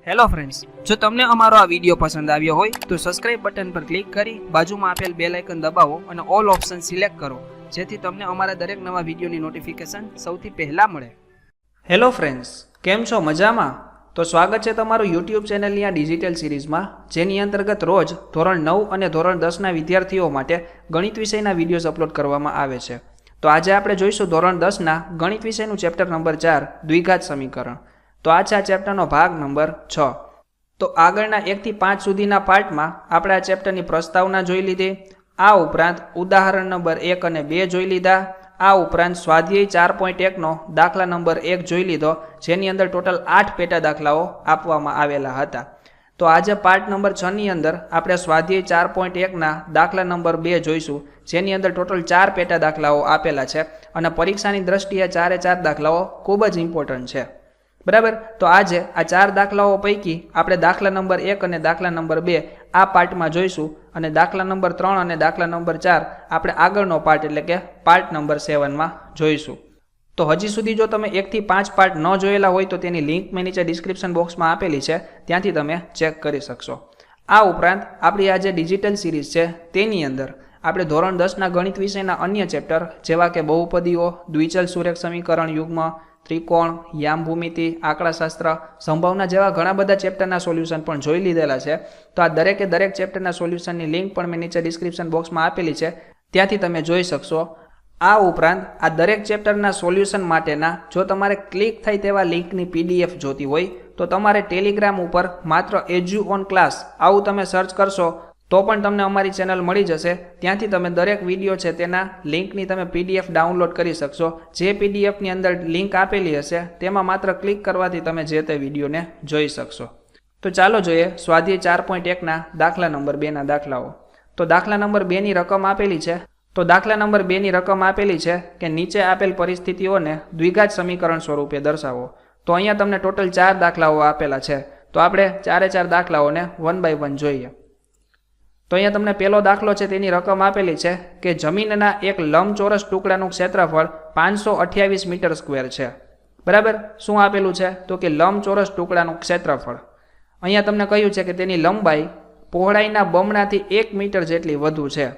Hello friends, જો તમને અમારો આ વિડીયો પસંદ આવ્યો હોય તો સબસ્ક્રાઇબ બટન પર ક્લિક કરી બાજુમાં આપેલ બેલ આઇકન દબાવો અને ઓલ ઓપ્શન સિલેક્ટ કરો, જેથી તમને અમારા દરેક નવા વિડીયોની નોટિફિકેશન સૌથી પહેલા મળે. હેલો ફ્રેન્ડ્સ, કેમ છો? મજામાં? તો સ્વાગત છે તમારું યુટ્યુબ ચેનલની આ ડિજિટલ સિરીઝમાં, જેની અંતર્ગત રોજ ધોરણ 9 અને ધોરણ 10ના વિદ્યાર્થીઓ માટે ગણિત વિષયના વિડીયોઝ અપલોડ કરવામાં આવે છે. તો આજે આપણે જોઈશું ધોરણ 10ના ગણિત વિષયનું ચેપ્ટર નંબર 4 દ્વિઘાત સમીકરણ. તો આ છે આ ચેપ્ટરનો ભાગ નંબર 6. તો આગળના 1 થી 5 સુધીના પાર્ટમાં આપણે આ ચેપ્ટરની પ્રસ્તાવના જોઈ લીધી. આ ઉપરાંત ઉદાહરણ નંબર 1 અને 2 જોઈ લીધા. આ ઉપરાંત સ્વાધ્યાય 4.1નો દાખલા નંબર 1 જોઈ લીધો, જેની અંદર ટોટલ 8 પેટા દાખલાઓ આપવામાં આવેલા હતા. તો આજે પાર્ટ નંબર 6ની અંદર આપણે સ્વાધ્યાય 4.1ના દાખલા નંબર 2 જોઈશું, જેની અંદર ટોટલ 4 પેટા દાખલાઓ આપેલા છે અને પરીક્ષાની દ્રષ્ટિએ 4 દાખલાઓ ખૂબ જ ઇમ્પોર્ટન્ટ છે. બરાબર. તો આજે આ 4 દાખલાઓ પૈકી આપણે દાખલા નંબર 1 અને દાખલા નંબર 2 આ પાર્ટમાં જોઈશું, અને દાખલા નંબર 3 અને દાખલા નંબર 4 આપણે આગળનો પાર્ટ એટલે કે પાર્ટ નંબર 7માં જોઈશું. તો હજી સુધી જો તમે 1 થી 5 પાર્ટ ન જોયેલા હોય તો તેની લિંક મેં નીચે ડિસ્ક્રિપ્શન બોક્સમાં આપેલી છે, ત્યાંથી તમે ચેક કરી શકશો. આ ઉપરાંત આપણી આ જે ડિજિટલ સિરીઝ છે તેની અંદર આપણે ધોરણ 10ના ગણિત વિષયના અન્ય ચેપ્ટર જેવા કે બહુપદીઓ, દ્વિચલ સુરેખ સમીકરણ, યુગ્મ, ત્રિકોણ, યામ ભૂમિતિ, આંકડાશાસ્ત્ર, સંભાવના જેવા ઘણા બધા ચેપ્ટરના સોલ્યુશન પણ જોઈ લીધેલા છે. તો આ દરેક ચેપ્ટરના સોલ્યુશનની લિંક પણ મેં નીચે ડિસ્ક્રિપ્શન બોક્સમાં આપેલી છે, ત્યાંથી તમે જોઈ શકશો. આ ઉપરાંત આ દરેક ચેપ્ટરના સોલ્યુશન માટેના જો તમારે ક્લિક થાય તેવા લિંકની PDF જોતી હોય તો તમારે ટેલિગ્રામ ઉપર માત્ર એજ્યુ ઓન ક્લાસ આવું તમે સર્ચ કરશો તો પણ તમને અમારી ચેનલ મળી જશે. ત્યાંથી તમે દરેક વિડીયો છે તેના લિંકની તમે PDF ડાઉનલોડ કરી શકશો. જે PDFની અંદર લિંક આપેલી હશે તેમાં માત્ર ક્લિક કરવાથી તમે જે તે વિડીયોને જોઈ શકશો. તો ચાલો જોઈએ સ્વાધ્યાય 4.1ના દાખલા નંબર 2ના દાખલાઓ. તો દાખલા નંબર 2ની રકમ આપેલી છે. તો દાખલા નંબર 2ની રકમ આપેલી છે કે નીચે આપેલ પરિસ્થિતિઓને દ્વિઘાત સમીકરણ સ્વરૂપે દર્શાવો. તો અહીંયા તમને ટોટલ 4 દાખલાઓ આપેલા છે. તો આપણે 4 દાખલાઓને 1 બાય 1 જોઈએ. તો અહીંયા તમને પહેલો દાખલો છે તેની રકમ આપેલી છે કે જમીનના એક લંબચોરસ ટુકડાનું ક્ષેત્રફળ 528 મીટર સ્ક્વેર છે. બરાબર. શું આપેલું છે? તો કે લંબચોરસ ટુકડાનું ક્ષેત્રફળ. અહીંયા તમને કહ્યું છે કે તેની લંબાઈ પહોળાઈના બમણાથી 1 મીટર જેટલી વધુ છે.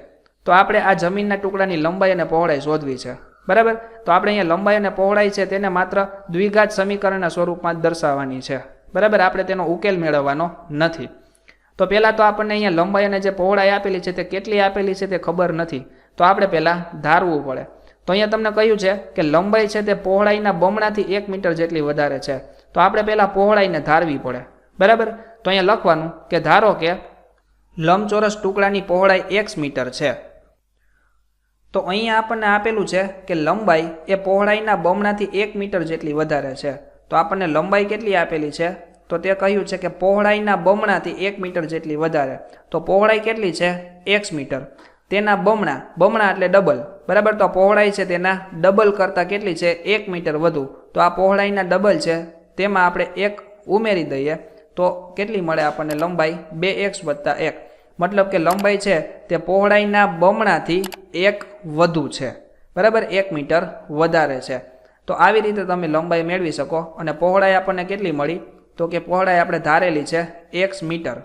તો આપણે આ જમીનના ટુકડાની લંબાઈ અને પહોળાઈ શોધવી છે. બરાબર. તો આપણે અહીંયા લંબાઈ અને પહોળાઈ છે તેને માત્ર દ્વિઘાત સમીકરણના સ્વરૂપમાં દર્શાવવાની છે. બરાબર. આપણે તેનો ઉકેલ મેળવવાનો નથી. તો પહેલાં તો આપણને અહીંયા લંબાઈ અને જે પહોળાઈ આપેલી છે તે કેટલી આપેલી છે તે ખબર નથી. તો આપણે પહેલાં ધારવું પડે. તો અહીંયા તમને કહ્યું છે કે લંબાઈ છે તે પહોળાઈના બમણાથી 1 મીટર જેટલી વધારે છે. તો આપણે પહેલાં પહોળાઈને ધારવી પડે. બરાબર. તો અહીંયા લખવાનું કે ધારો કે લંબચોરસ ટુકડાની પહોળાઈ x મીટર છે. તો અહીંયા આપણને આપેલું છે કે લંબાઈ એ પહોળાઈના બમણાથી 1 મીટર જેટલી વધારે છે. તો આપણને લંબાઈ કેટલી આપેલી છે? તો તે કહ્યું છે કે પહોળાઈના બમણાથી 1 મીટર જેટલી વધારે. તો પહોળાઈ કેટલી છે? x metre. તેના બમણા એટલે ડબલ. બરાબર. તો પહોળાઈ છે તેના ડબલ કરતાં કેટલી છે? 1 મીટર વધુ. તો આ પહોળાઈના ડબલ છે તેમાં આપણે 1 ઉમેરી દઈએ તો કેટલી મળે આપણને? લંબાઈ 2x + 1. મતલબ કે લંબાઈ છે તે પહોળાઈના બમણાથી 1 વધુ છે. બરાબર. 1 મીટર વધારે છે. તો આવી રીતે તમે લંબાઈ મેળવી શકો. અને પહોળાઈ આપણને કેટલી મળી? તો કે પહોળાઈ આપણે ધારેલી છે x મીટર,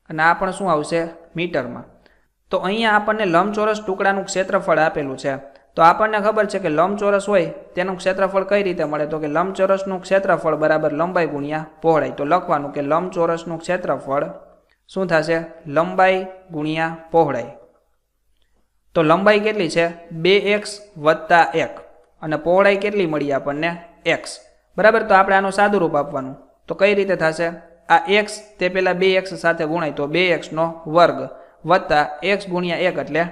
અને આ પણ શું આવશે? મીટરમાં. તો અહીંયા આપણને લંબચોરસ ટુકડાનું ક્ષેત્રફળ આપેલું છે. તો આપણને ખબર છે કે લંબચોરસ હોય તેનું ક્ષેત્રફળ કઈ રીતે મળે? તો કે લંબચોરસનું ક્ષેત્રફળ બરાબર લંબાઈ ગુણ્યા પહોળાઈ. તો લખવાનું કે લંબચોરસનું ક્ષેત્રફળ શું થશે? લંબાઈ ગુણ્યા પહોળાઈ. તો લંબાઈ કેટલી છે? 2x + 1, અને પહોળાઈ કેટલી મળી આપણને? x. બરાબર. તો આપણે આનું સાદું રૂપ આપવાનું. તો કઈ રીતે થશે? આ x તે પેલા 2x સાથે ગુણાય તો 2x² વત્તા x ગુણ્યા 1 એટલે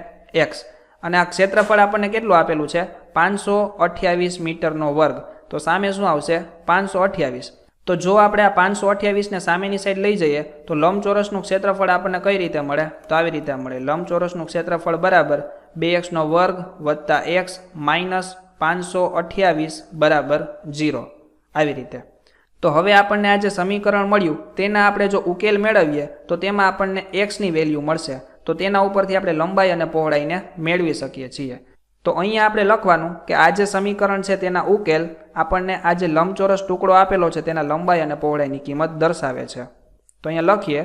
x. અને આ ક્ષેત્રફળ આપણને કેટલું આપેલું છે? 528 મીટરનો વર્ગ. તો સામે શું આવશે? 528. તો જો આપણે આ 528ને સામેની સાઈડ લઈ જઈએ તો લંબચોરસનું ક્ષેત્રફળ આપણને કઈ રીતે મળે? તો આવી રીતે મળે. લંબચોરસનું ક્ષેત્રફળ બરાબર 2x² વત્તા x માઇનસ 528 બરાબર 0. આવી રીતે. તો હવે આપણને આ જે સમીકરણ મળ્યું તેના આપણે જો ઉકેલ મેળવીએ તો તેમાં આપણને x ની વેલ્યુ મળશે. તો તેના ઉપરથી આપણે લંબાઈ અને પહોળાઈને મેળવી શકીએ છીએ. તો અહીંયા આપણે લખવાનું કે આ જે સમીકરણ છે તેના ઉકેલ આપણને આ જે લંબચોરસ ટુકડો આપેલો છે તેના લંબાઈ અને પહોળાઈની કિંમત દર્શાવે છે. તો અહીંયા લખીએ.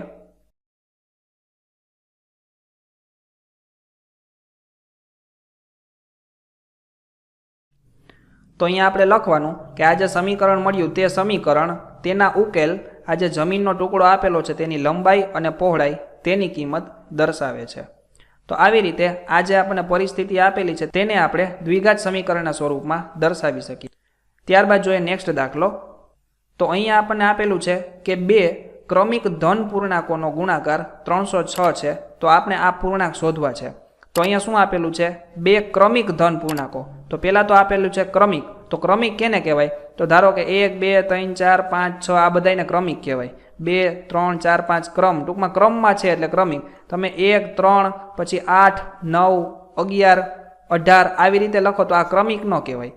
તો અહીંયા આપણે લખવાનું કે આ જે સમીકરણ મળ્યું તે સમીકરણ તેના ઉકેલ આ જે જમીનનો ટુકડો આપેલો છે તેની લંબાઈ અને પહોળાઈ તેની કિંમત દર્શાવે છે. તો આવી રીતે આ જે આપણને પરિસ્થિતિ આપેલી છે તેને આપણે દ્વિઘાત સમીકરણના સ્વરૂપમાં દર્શાવી શકીએ. ત્યારબાદ જોઈએ નેક્સ્ટ દાખલો. તો અહીંયા આપણને આપેલું છે કે બે ક્રમિક ધન પૂર્ણાંકોનો ગુણાકાર 306 છે. તો આપણે આ પૂર્ણાંક શોધવા છે. તો અહીંયા શું આપેલું છે? બે ક્રમિક ધન પૂર્ણાંકો. તો પહેલાં તો આપેલું છે ક્રમિક. તો ક્રમિક કેને કહેવાય? તો ધારો કે 1 2 3 4 5 6 આ બધાને ક્રમિક કહેવાય. 2 3 4 5 ક્રમ, ટૂંકમાં ક્રમમાં છે એટલે ક્રમિક. તમે 1 3 પછી 8 9 11 18 આવી રીતે લખો તો આ ક્રમિક ન કહેવાય.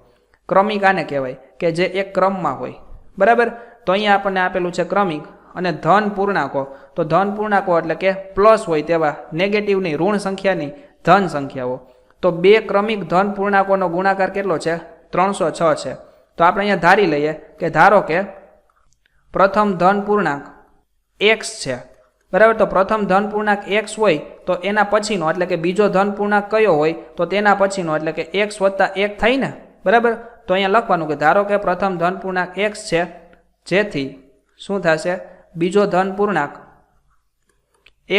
ક્રમિક આને કહેવાય કે જે એક ક્રમમાં હોય. બરાબર. તો અહીંયા આપણને આપેલું છે ક્રમિક. અને ધન પૂર્ણાંકો. તો ધન પૂર્ણાંકો એટલે કે પ્લસ હોય તેવા, નેગેટિવની, ઋણ સંખ્યાની ધન સંખ્યાઓ. તો બે ક્રમિક ધન પૂર્ણાંકોનો ગુણાકાર કેટલો છે? 306 છે. તો આપણે અહીંયા ધારી લઈએ કે ધારો કે પ્રથમ ધન પૂર્ણાંક x છે. બરાબર. તો પ્રથમ ધન પૂર્ણાંક x હોય તો એના પછીનો એટલે કે બીજો ધન પૂર્ણાંક કયો હોય તો તેના પછીનો એટલે કે x વત્તા 1 થાય ને. બરાબર. તો અહીંયા લખવાનું કે ધારો કે પ્રથમ ધન પૂર્ણાંક x છે, જેથી શું થશે? બીજો ધન પૂર્ણાંક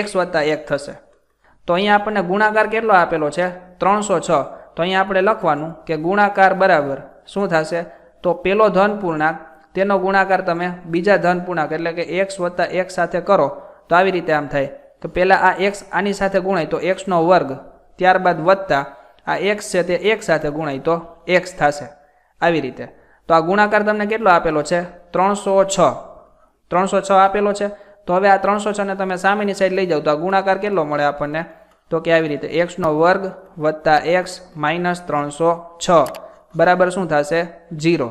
x વત્તા 1 થશે. તો અહીંયા આપણને ગુણાકાર કેટલો આપેલો છે? 306. તો અહીંયા આપણે લખવાનું કે ગુણાકાર બરાબર શું થશે? તો પેલો ધન પૂર્ણાંક તેનો ગુણાકાર તમે બીજા ધન પૂર્ણાંક એટલે કે x વત્તા 1 સાથે કરો તો આવી રીતે આમ થાય કે પહેલાં આ x આની સાથે ગુણાય તો x નો વર્ગ, ત્યારબાદ વત્તા આ x છે તે 1 સાથે ગુણાય તો x થશે. આવી રીતે. તો આ ગુણાકાર તમને કેટલો આપેલો છે? 306. 306 આપેલો છે. તો હવે આ 306 ને તમે સામેની સાઈડ લઈ જાઓ તો આ ગુણાકાર કેટલો મળે આપણને? તો કે આવી રીતે x નો વર્ગ વત્તા x માઇનસ 306 બરાબર શું થશે? 0.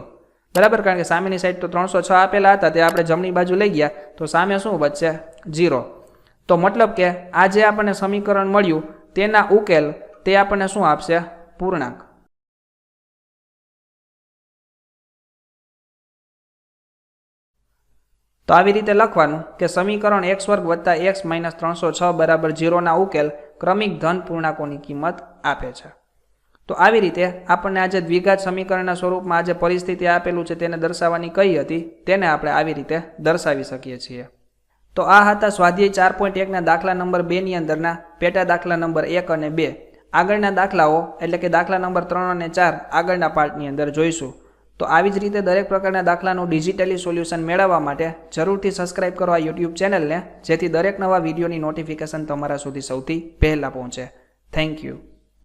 બરાબર. કારણ કે સામેની સાઈડ તો 306 આપેલા હતા તે આપણે જમણી બાજુ લઈ ગયા તો સામે શું બચશે? 0. તો મતલબ કે આ જે આપણને સમીકરણ મળ્યું તેના ઉકેલ તે આપણને શું આપશે? પૂર્ણાંક. તો આવી રીતે લખવાનું કે સમીકરણ x વર્ગ વત્તા x માઇનસ 306 બરાબર 0 ના ઉકેલ ક્રમિક ધન પૂર્ણાંકોની કિંમત આપે છે. તો આવી રીતે આપણને આજે દ્વિઘાત સમીકરણના સ્વરૂપમાં આજે પરિસ્થિતિ આપેલું છે તેને દર્શાવવાની કઈ હતી તેને આપણે આવી રીતે દર્શાવી શકીએ છીએ. તો આ હતા સ્વાધ્યાય 4.1 ના દાખલા નંબર 2 ની અંદરના પેટા દાખલા નંબર 1 અને 2. આગળના દાખલાઓ એટલે કે દાખલા નંબર 3 અને 4 આગળના પાર્ટની અંદર જોઈશું. તો આવી જ રીતે દરેક પ્રકારના દાખલાનું ડિજિટલી સોલ્યુશન મેળવવા માટે જરૂરથી સબસ્ક્રાઇબ કરો આ યુટ્યુબ ચેનલને, જેથી દરેક નવા વિડીયોની નોટિફિકેશન તમારા સુધી સૌથી પહેલાં પહોંચે. Thank you.